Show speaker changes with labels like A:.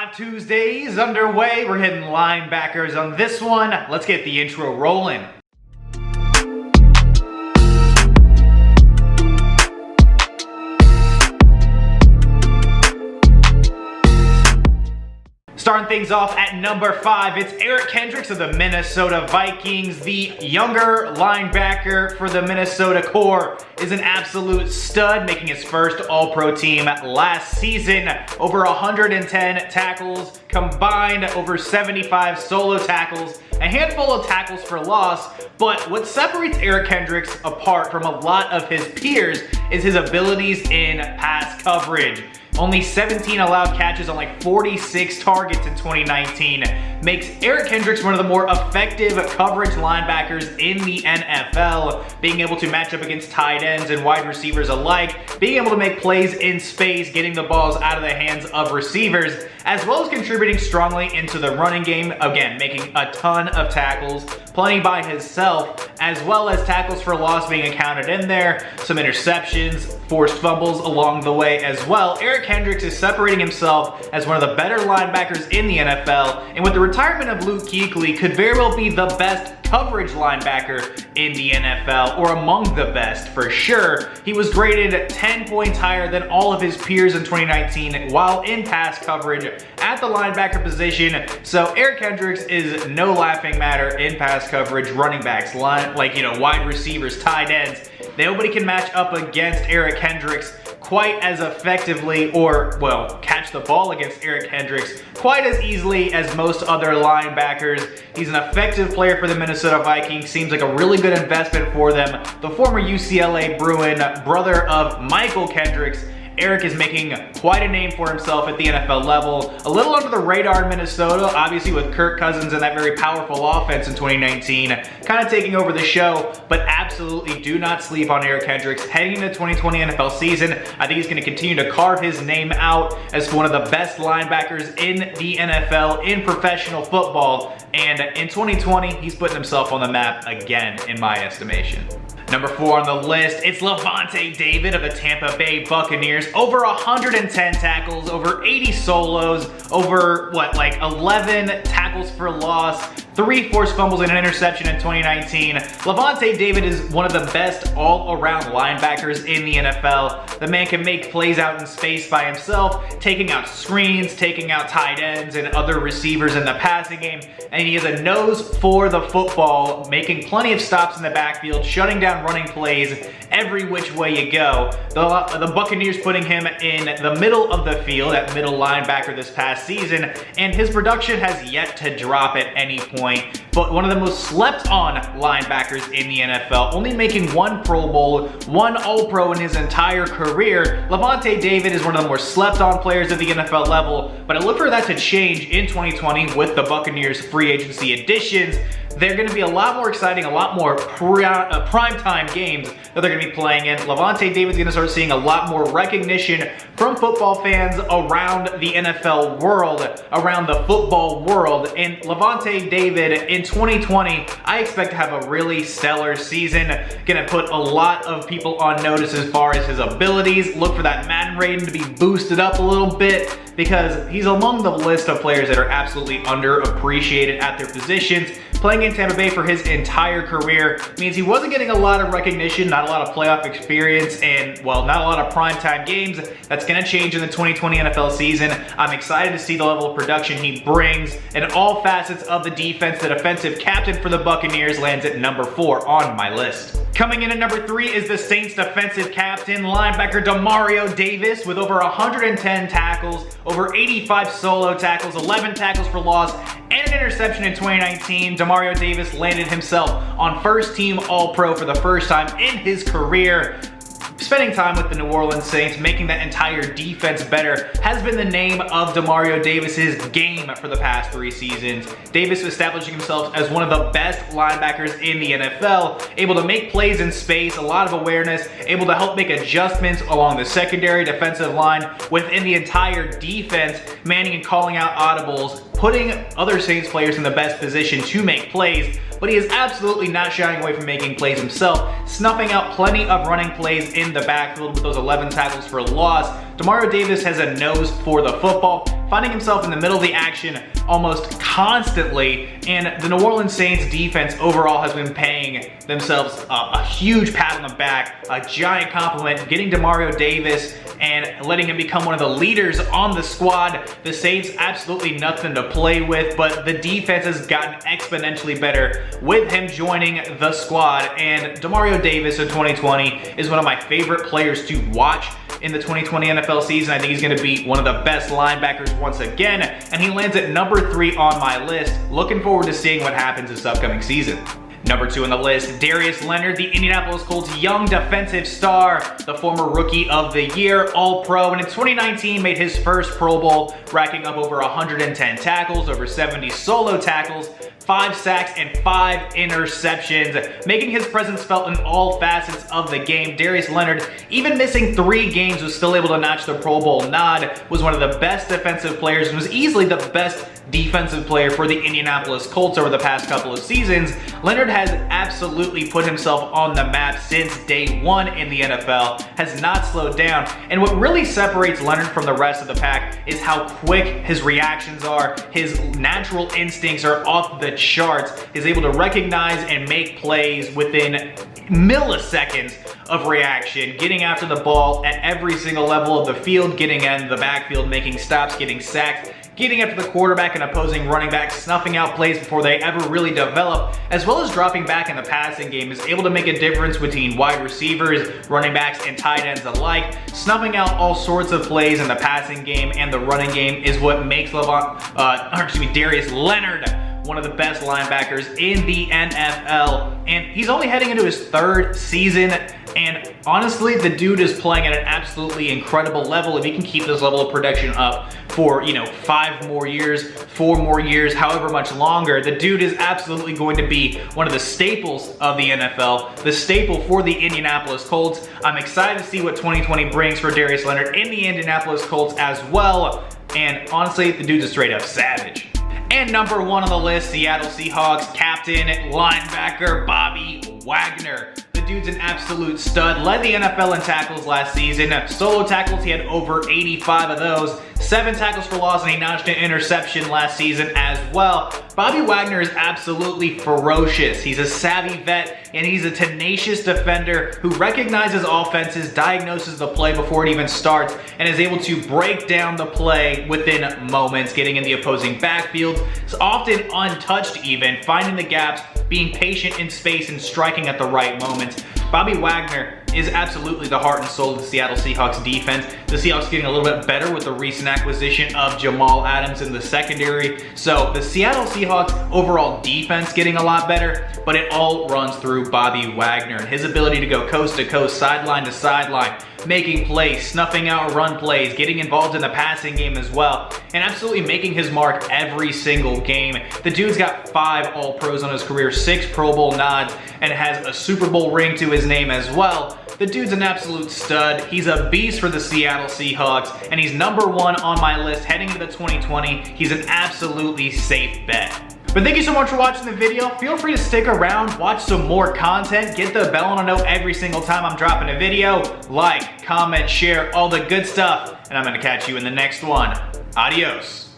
A: 5 Tuesdays underway. We're hitting linebackers on this one. Let's get the intro rolling. Starting things off at number 5, it's Eric Kendricks of the Minnesota Vikings. The younger linebacker for the Minnesota Core is an absolute stud, making his first All-Pro team last season. Over 110 tackles combined, over 75 solo tackles, a handful of tackles for loss. But what separates Eric Kendricks apart from a lot of his peers is his abilities in pass coverage. Only 17 allowed catches on like 46 targets in 2019 makes Eric Kendricks one of the more effective coverage linebackers in the NFL, being able to match up against tight ends and wide receivers alike, being able to make plays in space, getting the balls out of the hands of receivers, as well as contributing strongly into the running game, again, making a ton of tackles, playing by himself, as well as tackles for loss being accounted in there, some interceptions, forced fumbles along the way as well. Eric Kendricks is separating himself as one of the better linebackers in the NFL, and with the retirement of Luke Kuechly, could very well be the best coverage linebacker in the NFL, or among the best for sure. He was graded 10 points higher than all of his peers in 2019 while in pass coverage at the linebacker position. So Eric Kendricks is no laughing matter in pass coverage, running backs, wide receivers, tight ends. Nobody can match up against Eric Kendricks quite as effectively, or, well, catch the ball against Eric Kendricks quite as easily as most other linebackers. He's an effective player for the Minnesota Vikings, seems like a really good investment for them. The former UCLA Bruin, brother of Michael Kendricks, Eric is making quite a name for himself at the NFL level. A little under the radar in Minnesota, obviously with Kirk Cousins and that very powerful offense in 2019, kind of taking over the show, but absolutely do not sleep on Eric Kendricks. Heading into the 2020 NFL season, I think he's going to continue to carve his name out as one of the best linebackers in the NFL, in professional football, and in 2020, he's putting himself on the map again, in my estimation. Number 4 on the list, it's Lavonte David of the Tampa Bay Buccaneers. Over 110 tackles, over 80 solos, over 11 tackles for loss, 3 forced fumbles and an interception in 2019. Lavonte David is one of the best all-around linebackers in the NFL. The man can make plays out in space by himself, taking out screens, taking out tight ends and other receivers in the passing game, and he has a nose for the football, making plenty of stops in the backfield, shutting down running plays every which way you go. The Buccaneers putting him in the middle of the field at middle linebacker this past season, and his production has yet to drop at any point. But one of the most slept on linebackers in the NFL, only making 1 Pro Bowl, 1 All-Pro in his entire career. Lavonte David is one of the more slept on players at the NFL level, but I look for that to change in 2020 with the Buccaneers free agency additions. They're going to be a lot more exciting, a lot more primetime games that they're going to be playing in. Lavonte David's going to start seeing a lot more recognition from football fans around the NFL world, around the football world. And Lavonte David in 2020, I expect to have a really stellar season. Going to put a lot of people on notice as far as his abilities. Look for that Madden rating to be boosted up a little bit, because he's among the list of players that are absolutely underappreciated at their positions. Playing in Tampa Bay for his entire career means he wasn't getting a lot of recognition, not a lot of playoff experience, and, well, not a lot of primetime games. That's going to change in the 2020 NFL season. I'm excited to see the level of production he brings in all facets of the defense. The defensive captain for the Buccaneers lands at number 4 on my list. Coming in at number 3 is the Saints defensive captain, linebacker Demario Davis, with over 110 tackles, over 85 solo tackles, 11 tackles for loss, and an interception in 2019. Demario Davis landed himself on first team All-Pro for the first time in his career. Spending time with the New Orleans Saints, making that entire defense better, has been the name of Demario Davis's game for the past 3 seasons. Davis establishing himself as one of the best linebackers in the NFL, able to make plays in space, a lot of awareness, able to help make adjustments along the secondary defensive line within the entire defense, manning and calling out audibles, putting other Saints players in the best position to make plays. But he is absolutely not shying away from making plays himself, snuffing out plenty of running plays in the backfield with those 11 tackles for loss. Demario Davis has a nose for the football, finding himself in the middle of the action almost constantly, and the New Orleans Saints defense overall has been paying themselves a huge pat on the back, a giant compliment, getting Demario Davis and letting him become one of the leaders on the squad. The Saints absolutely nothing to play with, but the defense has gotten exponentially better with him joining the squad, and Demario Davis in 2020 is one of my favorite players to watch in the 2020 NFL season. I think he's going to be one of the best linebackers once again, and he lands at number 3 on my list. Looking forward to seeing what happens this upcoming season. Number 2 on the list, Darius Leonard, the Indianapolis Colts young defensive star, the former Rookie of the Year, All-Pro, and in 2019 made his first Pro Bowl, racking up over 110 tackles, over 70 solo tackles, 5 sacks, and 5 interceptions, making his presence felt in all facets of the game. Darius Leonard, even missing 3 games, was still able to notch the Pro Bowl nod, was one of the best defensive players, and was easily the best defensive player for the Indianapolis Colts over the past couple of seasons. Leonard has absolutely put himself on the map since day 1 in the NFL, has not slowed down, and what really separates Leonard from the rest of the pack is how quick his reactions are. His natural instincts are off the charts. He's able to recognize and make plays within milliseconds of reaction, getting after the ball at every single level of the field, getting in the backfield, making stops, getting sacks, getting after the quarterback and opposing running back, snuffing out plays before they ever really develop, as well as dropping back in the passing game, is able to make a difference between wide receivers, running backs, and tight ends alike. Snuffing out all sorts of plays in the passing game and the running game is what makes Darius Leonard one of the best linebackers in the NFL, and he's only heading into his 3rd season, and honestly, the dude is playing at an absolutely incredible level. If he can keep this level of production up for, 5 more years, 4 more years, however much longer, the dude is absolutely going to be one of the staples of the NFL, the staple for the Indianapolis Colts. I'm excited to see what 2020 brings for Darius Leonard in the Indianapolis Colts as well, and honestly, the dude's a straight up savage. And number 1 on the list, Seattle Seahawks captain, linebacker Bobby Wagner. The dude's an absolute stud, led the NFL in tackles last season. Solo tackles, he had over 85 of those. 7 tackles for loss, and he notched an interception last season as well. Bobby Wagner is absolutely ferocious. He's a savvy vet, and he's a tenacious defender who recognizes offenses, diagnoses the play before it even starts, and is able to break down the play within moments, getting in the opposing backfield. It's often untouched even, finding the gaps, being patient in space, and striking at the right moments. Bobby Wagner is absolutely the heart and soul of the Seattle Seahawks defense. The Seahawks getting a little bit better with the recent acquisition of Jamal Adams in the secondary. So the Seattle Seahawks overall defense getting a lot better, but it all runs through Bobby Wagner and his ability to go coast to coast, sideline to sideline, making plays, snuffing out run plays, getting involved in the passing game as well, and absolutely making his mark every single game. The dude's got 5 All-Pros on his career, 6 Pro Bowl nods, and has a Super Bowl ring to his name as well. The dude's an absolute stud. He's a beast for the Seattle Seahawks, and he's number 1 on my list heading into the 2020. He's an absolutely safe bet. But thank you so much for watching the video. Feel free to stick around, watch some more content, get the bell on a note every single time I'm dropping a video. Like, comment, share, all the good stuff, and I'm gonna catch you in the next one. Adios.